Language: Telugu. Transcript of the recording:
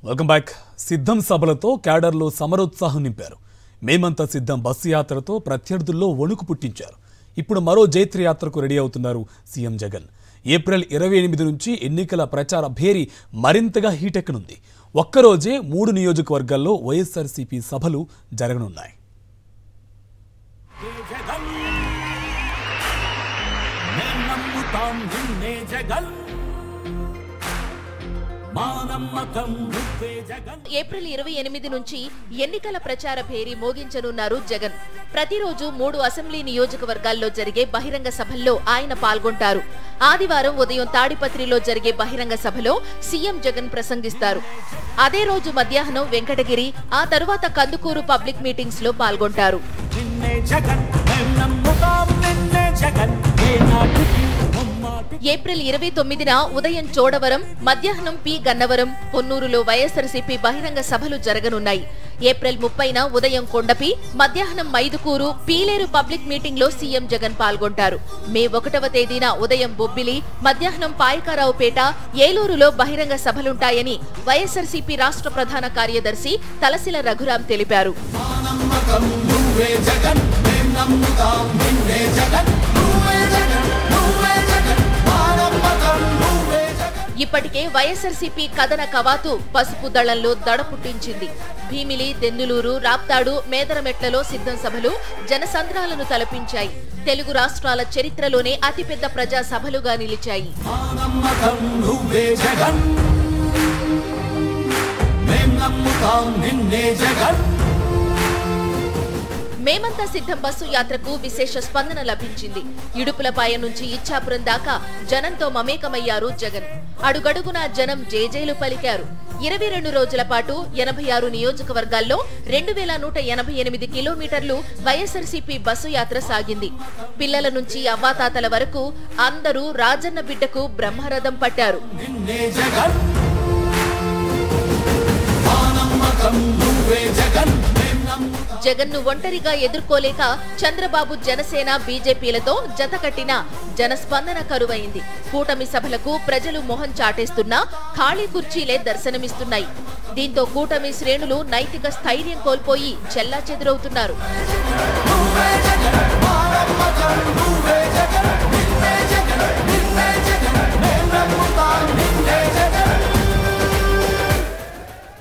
Welcome back. సిద్ధం సభలతో క్యాడర్లో సమరోత్సాహం నింపారు. మేమంతా సిద్ధం బస్సు యాత్రతో ప్రత్యర్థుల్లో వణుకు పుట్టించారు. ఇప్పుడు మరో జైత్ర యాత్రకు రెడీ అవుతున్నారు సీఎం జగన్. ఏప్రిల్ 28 నుంచి ఎన్నికల ప్రచార భేరీ మరింతగా హీటెక్కనుంది. ఒక్కరోజే 3 నియోజకవర్గాల్లో వైఎస్ఆర్సీపీ సభలు జరగనున్నాయి. ఏప్రిల్ 28 నుంచి ఎన్నికల ప్రచార భేరీ మోగించనున్నారు జగన్. ప్రతిరోజు 3 అసెంబ్లీ నియోజకవర్గాల్లో జరిగే బహిరంగ సభల్లో ఆయన పాల్గొంటారు. ఆదివారం ఉదయం తాడిపత్రిలో జరిగే బహిరంగ సభలో సీఎం జగన్ ప్రసంగిస్తారు. అదే రోజు మధ్యాహ్నం వెంకటగిరి, ఆ తరువాత కందుకూరు పబ్లిక్ మీటింగ్స్ లో పాల్గొంటారు. ఏప్రిల్ 29న ఉదయం చోడవరం, మధ్యాహ్నం పి గన్నవరం, పొన్నూరులో వైఎస్ఆర్సీపీ బహిరంగ సభలు జరగనున్నాయి. ఏప్రిల్ 30న ఉదయం కొండపి, మధ్యాహ్నం మైదుకూరు, పీలేరు పబ్లిక్ మీటింగ్ లో సీఎం జగన్ పాల్గొంటారు. మే 1వ తేదీన ఉదయం బొబ్బిలి, మధ్యాహ్నం పాయకారావుపేట, ఏలూరులో బహిరంగ సభలుంటాయని వైఎస్ఆర్సీపీ రాష్ట్ర ప్రధాన కార్యదర్శి తలసిల రఘురాం తెలిపారు. ఇప్పటికే వైఎస్ఆర్సీపీ కథన కవాతు పసుపు దళంలో దడ పుట్టించింది. భీమిలి, దెందులూరు, రాప్తాడు, మేదరమెట్లలో సిద్ధం సభలు జనసంద్రాలను తలపించాయి. తెలుగు రాష్ట్రాల చరిత్రలోనే అతిపెద్ద ప్రజా సభలుగా నిలిచాయి. మేమంతా సిద్ధం బస్సు యాత్రకు విశేష స్పందన లభించింది. ఇడుపులపాయ నుంచి ఇచ్చాపురం దాకా జనంతో మమేకమయ్యారు జగన్. అడుగడుగునా జనం జేజేలు పలికారు. 22 రోజుల పాటు 86 నియోజకవర్గాల్లో 2188 కిలోమీటర్లు వైఎస్ఆర్సీపీ బస్సు యాత్ర సాగింది. పిల్లల నుంచి అవ్వాతాతల వరకు అందరూ రాజన్న బిడ్డకు బ్రహ్మరథం పట్టారు. జగన్ను ఒంటరిగా ఎదుర్కోలేక చంద్రబాబు, జనసేన, బీజేపీలతో జతకట్టిన జనస్పందన కరువైంది. కూటమి సభలకు ప్రజలు మొహం చాటేస్తున్నా ఖాళీ కుర్చీలే దర్శనమిస్తున్నాయి. దీంతో కూటమి శ్రేణులు నైతిక స్థైర్యం కోల్పోయి చెల్లాచెదురవుతున్నారు.